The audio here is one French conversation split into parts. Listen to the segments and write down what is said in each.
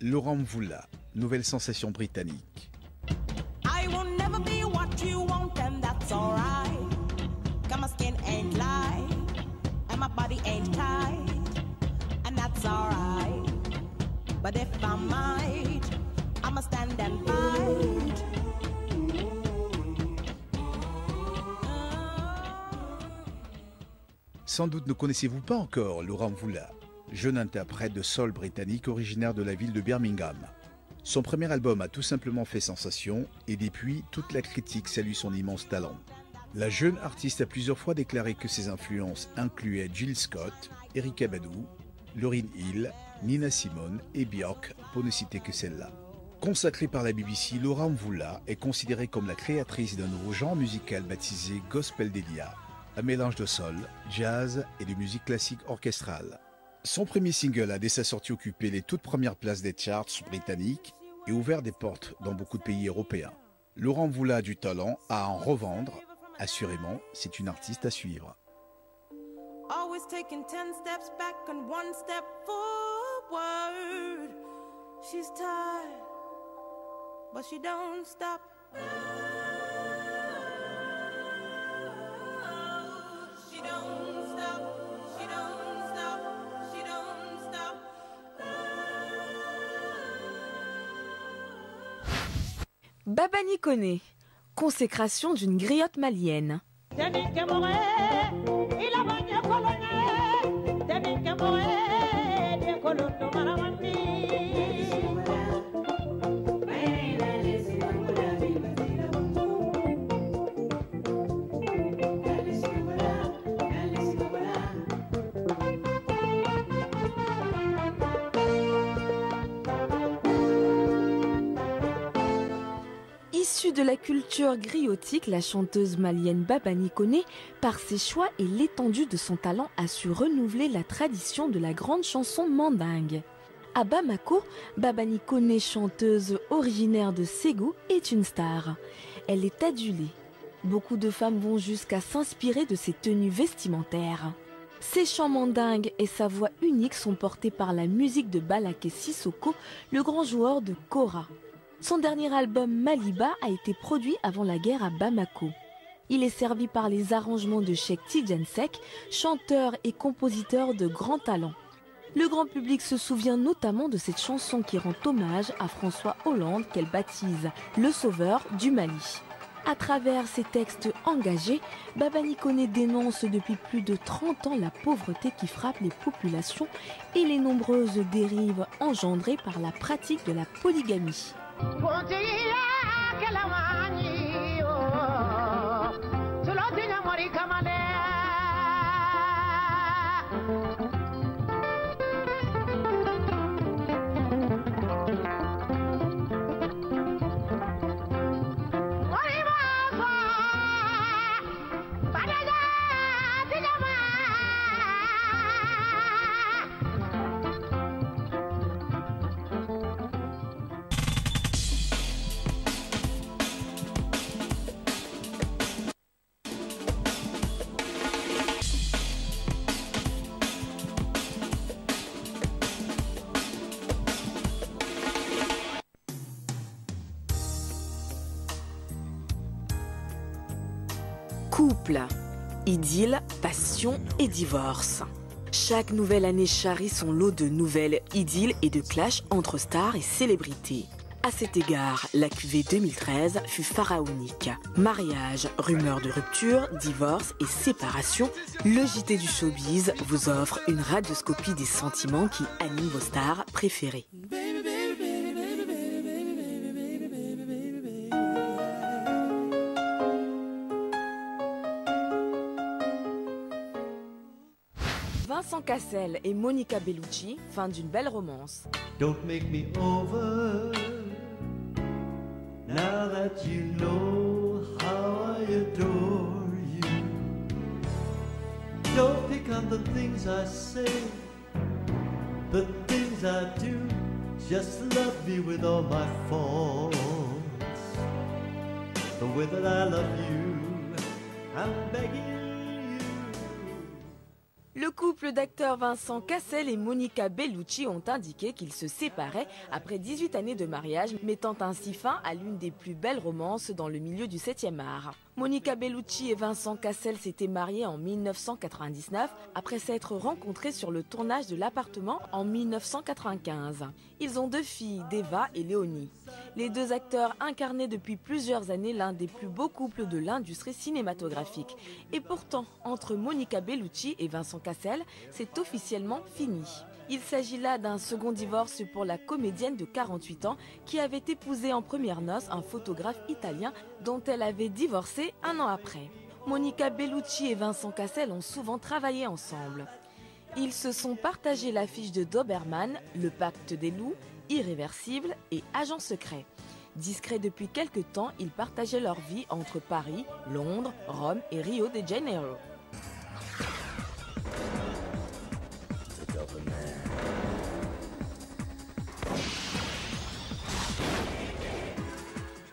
Laurent Mvula, nouvelle sensation britannique. I will never be what you want and that's alright. Cause my skin ain't light and my body ain't tight and that's alright. But if I might, I'ma stand and fight. Sans doute ne connaissez-vous pas encore Laurent Mvula, jeune interprète de soul britannique originaire de la ville de Birmingham. Son premier album a tout simplement fait sensation et depuis, toute la critique salue son immense talent. La jeune artiste a plusieurs fois déclaré que ses influences incluaient Jill Scott, Erykah Badu, Lauryn Hill, Nina Simone et Björk, pour ne citer que celle-là. Consacrée par la BBC, Laurent Mvula est considérée comme la créatrice d'un nouveau genre musical baptisé Gospel Delia, un mélange de soul, jazz et de musique classique orchestrale. Son premier single a dès sa sortie occupé les toutes premières places des charts britanniques et ouvert des portes dans beaucoup de pays européens. Laurent Mvula a du talent à en revendre. Assurément, c'est une artiste à suivre. Always taking 10 steps back and 1 step forward. She's tired, but she don't stop. She don't stop, she don't stop, she don't stop. Babani Koné, consécration d'une griotte malienne. Issue de la culture griotique, la chanteuse malienne Babani Koné, par ses choix et l'étendue de son talent, a su renouveler la tradition de la grande chanson mandingue. À Bamako, Babani Koné, chanteuse originaire de Ségou, est une star. Elle est adulée. Beaucoup de femmes vont jusqu'à s'inspirer de ses tenues vestimentaires. Ses chants mandingues et sa voix unique sont portés par la musique de Balaké Sissoko, le grand joueur de kora. Son dernier album Maliba a été produit avant la guerre à Bamako. Il est servi par les arrangements de Cheikh Tidiane Seck, chanteur et compositeur de grand talent. Le grand public se souvient notamment de cette chanson qui rend hommage à François Hollande qu'elle baptise le sauveur du Mali. À travers ses textes engagés, Babani Koné dénonce depuis plus de 30 ans la pauvreté qui frappe les populations et les nombreuses dérives engendrées par la pratique de la polygamie. Couple, idylle, passion et divorce. Chaque nouvelle année charrie son lot de nouvelles idylles et de clashs entre stars et célébrités. À cet égard, la cuvée 2013 fut pharaonique. Mariage, rumeurs de rupture, divorce et séparation, le JT du showbiz vous offre une radioscopie des sentiments qui animent vos stars préférées. Vincent Cassel et Monica Bellucci, fin d'une belle romance. Don't make me over, now that you know how I adore you. Don't pick on the things I say, the things I do. Just love me with all my faults, the way that I love you, I'm begging you. Le couple d'acteurs Vincent Cassel et Monica Bellucci ont indiqué qu'ils se séparaient après 18 années de mariage, mettant ainsi fin à l'une des plus belles romances dans le milieu du 7e art. Monica Bellucci et Vincent Cassel s'étaient mariés en 1999 après s'être rencontrés sur le tournage de L'Appartement en 1995. Ils ont 2 filles, Deva et Léonie. Les 2 acteurs incarnaient depuis plusieurs années l'un des plus beaux couples de l'industrie cinématographique. Et pourtant, entre Monica Bellucci et Vincent Cassel, c'est officiellement fini. Il s'agit là d'un second divorce pour la comédienne de 48 ans qui avait épousé en premières noces un photographe italien dont elle avait divorcé 1 an après. Monica Bellucci et Vincent Cassel ont souvent travaillé ensemble. Ils se sont partagé l'affiche de Doberman, Le Pacte des loups, Irréversible et Agent secret. Discrets depuis quelques temps, ils partageaient leur vie entre Paris, Londres, Rome et Rio de Janeiro.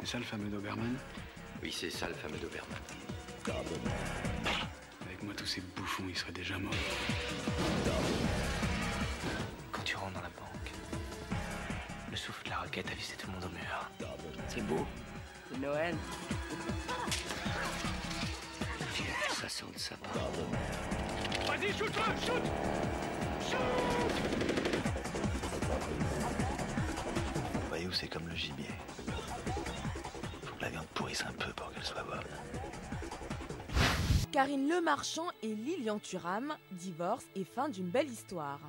C'est ça le fameux Doberman? Oui, c'est ça le fameux Doberman. Avec moi, tous ces bouffons, ils seraient déjà morts. Quand tu rentres dans la banque, le souffle de la roquette a vissé tout le monde au mur. C'est beau. C'est Noël. Ça sent le sapin. Vas-y, shoot-le, shoot! Vous voyez où c'est comme le gibier. Faut que la viande pourrisse un peu pour qu'elle soit bonne. Karine Lemarchand et Lilian Thuram, divorce et fin d'une belle histoire.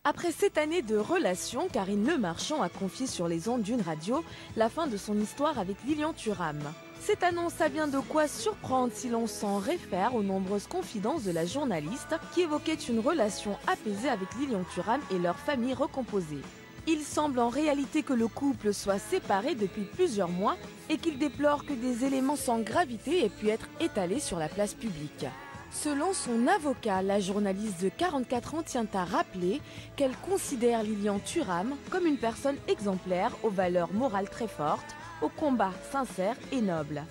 Après 7 années de relation, Karine Lemarchand a confié sur les ondes d'une radio la fin de son histoire avec Lilian Thuram. Cette annonce a bien de quoi surprendre si l'on s'en réfère aux nombreuses confidences de la journaliste qui évoquait une relation apaisée avec Lilian Thuram et leur famille recomposée. Il semble en réalité que le couple soit séparé depuis plusieurs mois et qu'il déplore que des éléments sans gravité aient pu être étalés sur la place publique. Selon son avocat, la journaliste de 44 ans tient à rappeler qu'elle considère Lilian Thuram comme une personne exemplaire aux valeurs morales très fortes, au combat sincère et noble.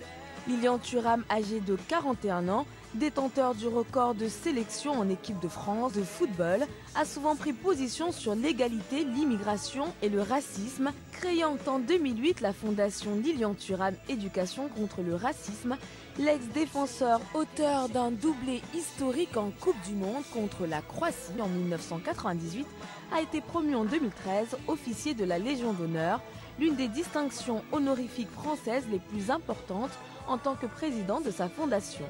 Lilian Thuram, âgé de 41 ans, détenteur du record de sélection en équipe de France de football, a souvent pris position sur l'égalité, l'immigration et le racisme, créant en 2008 la fondation Lilian Thuram Éducation contre le racisme. L'ex-défenseur, auteur d'un doublé historique en Coupe du Monde contre la Croatie en 1998, a été promu en 2013 officier de la Légion d'honneur, l'une des distinctions honorifiques françaises les plus importantes en tant que président de sa fondation.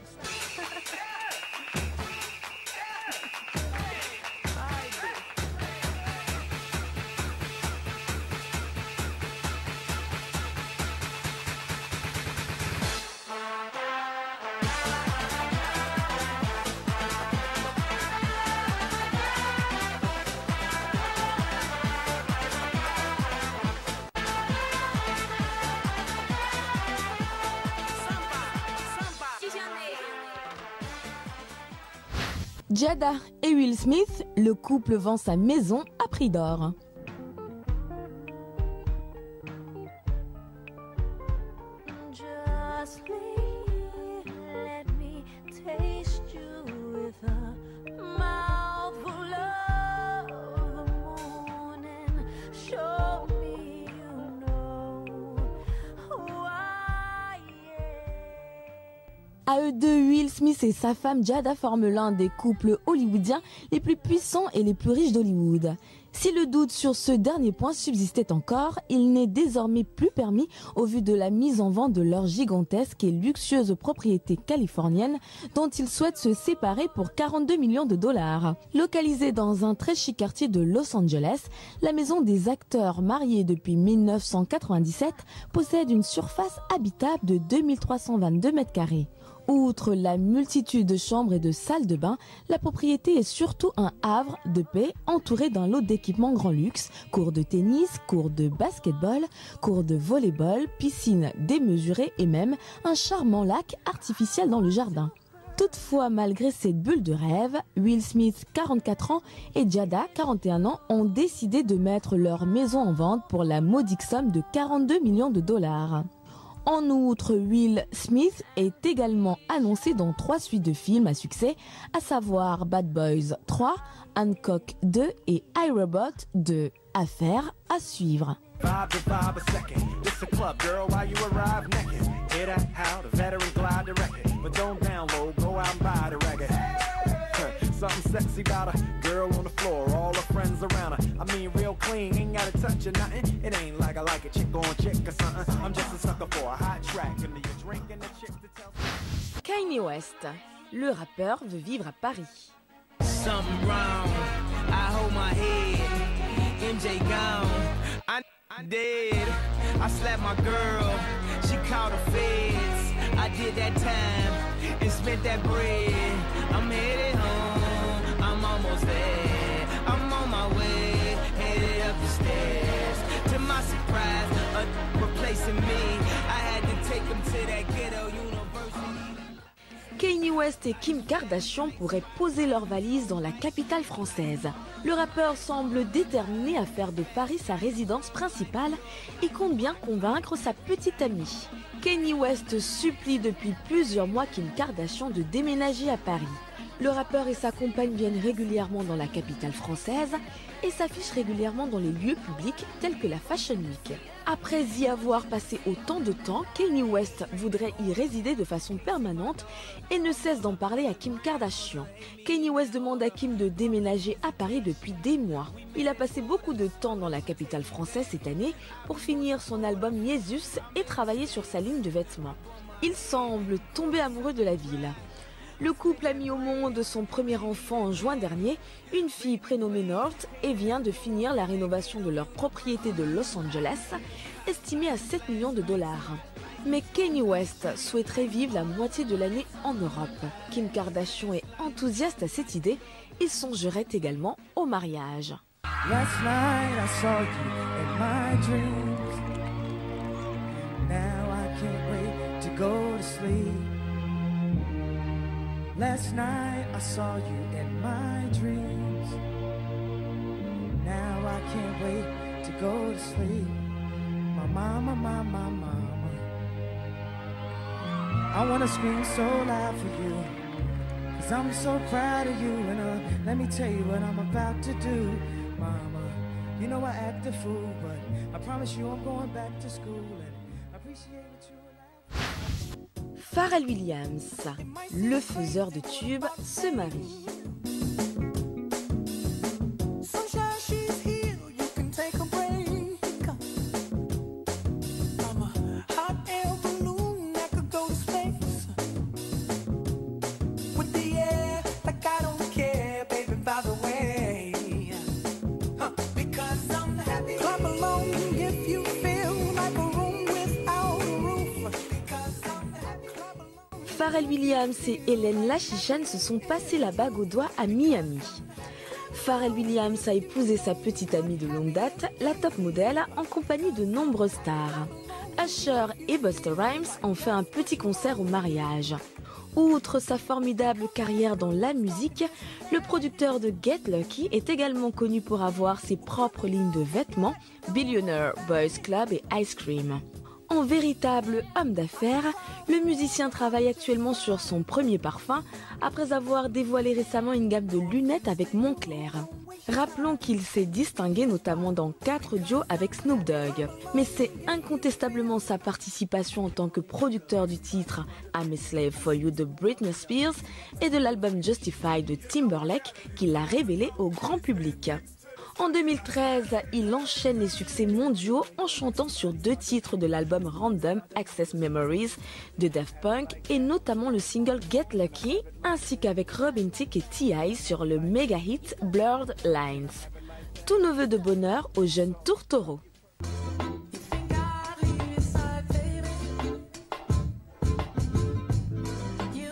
Jada et Will Smith, le couple vend sa maison à prix d'or. À eux deux, Will Smith et sa femme Jada forment l'un des couples hollywoodiens les plus puissants et les plus riches d'Hollywood. Si le doute sur ce dernier point subsistait encore, il n'est désormais plus permis au vu de la mise en vente de leur gigantesque et luxueuse propriété californienne dont ils souhaitent se séparer pour 42 millions de dollars. Localisée dans un très chic quartier de Los Angeles, la maison des acteurs mariés depuis 1997 possède une surface habitable de 2322 m². Outre la multitude de chambres et de salles de bain, la propriété est surtout un havre de paix entouré d'un lot d'équipements grand luxe, cours de tennis, cours de basketball, cours de volleyball, piscine démesurée et même un charmant lac artificiel dans le jardin. Toutefois, malgré cette bulle de rêve, Will Smith, 44 ans, et Jada, 41 ans, ont décidé de mettre leur maison en vente pour la modique somme de 42 millions de dollars. En outre, Will Smith est également annoncé dans 3 suites de films à succès, à savoir Bad Boys 3, Hancock 2 et iRobot 2. Affaire à suivre. Something sexy about a girl on the floor, all her friends around her. I mean, real clean, ain't gotta touch or nothing. It ain't like I like a chick on chick or something. I'm just a sucker for a hot track, and you're drinking the chick to tell. Kanye West, le rappeur veut vivre à Paris. Something wrong, I hold my head, MJ gone, I dead, I slapped my girl, she called the feds, I did that time, and spent that bread, I'm headed home, I'm almost there, I'm on my way, headed up the stairs, to my surprise, replacing me, I had to take him to that ghetto university. Kanye West et Kim Kardashian pourraient poser leurs valises dans la capitale française. Le rappeur semble déterminé à faire de Paris sa résidence principale et compte bien convaincre sa petite amie. Kanye West supplie depuis plusieurs mois Kim Kardashian de déménager à Paris. Le rappeur et sa compagne viennent régulièrement dans la capitale française et s'affichent régulièrement dans les lieux publics tels que la Fashion Week. Après y avoir passé autant de temps, Kanye West voudrait y résider de façon permanente et ne cesse d'en parler à Kim Kardashian. Kanye West demande à Kim de déménager à Paris depuis des mois. Il a passé beaucoup de temps dans la capitale française cette année pour finir son album Jesus et travailler sur sa ligne de vêtements. Il semble tomber amoureux de la ville. Le couple a mis au monde son premier enfant en juin dernier, une fille prénommée North, et vient de finir la rénovation de leur propriété de Los Angeles, estimée à 7 millions de dollars. Mais Kanye West souhaiterait vivre la moitié de l'année en Europe. Kim Kardashian est enthousiaste à cette idée, il songerait également au mariage. Last night I saw you in my dreams. Now I can't wait to go to sleep. Last night I saw you in my dreams. Now I can't wait to go to sleep. My mama, my mama. I wanna scream so loud for you, 'cause I'm so proud of you. And let me tell you what I'm about to do. Mama, you know I act a fool, but I promise you I'm going back to school and appreciate what you like. Pharrell Williams, le faiseur de tubes, se marie. Pharrell Williams et Hélène Lachichan se sont passés la bague au doigt à Miami. Pharrell Williams a épousé sa petite amie de longue date, la top modèle, en compagnie de nombreuses stars. Usher et Busta Rhymes ont fait un petit concert au mariage. Outre sa formidable carrière dans la musique, le producteur de Get Lucky est également connu pour avoir ses propres lignes de vêtements, Billionaire Boys Club et Ice Cream. En véritable homme d'affaires, le musicien travaille actuellement sur son premier parfum après avoir dévoilé récemment une gamme de lunettes avec Moncler. Rappelons qu'il s'est distingué notamment dans 4 duos avec Snoop Dogg. Mais c'est incontestablement sa participation en tant que producteur du titre I'm a Slave for You de Britney Spears et de l'album Justified de Timberlake qui l'a révélé au grand public. En 2013, il enchaîne les succès mondiaux en chantant sur 2 titres de l'album Random Access Memories de Daft Punk et notamment le single Get Lucky, ainsi qu'avec Robin Thicke et T.I. sur le méga hit Blurred Lines. Tout neveu de bonheur au jeune tourtereau. Yeah.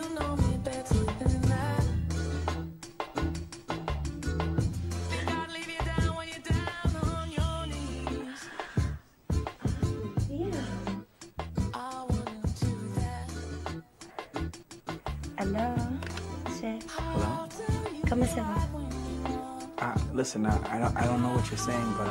Hello, chef. Hello? Comment ça va? Listen, I don't know what you're saying, but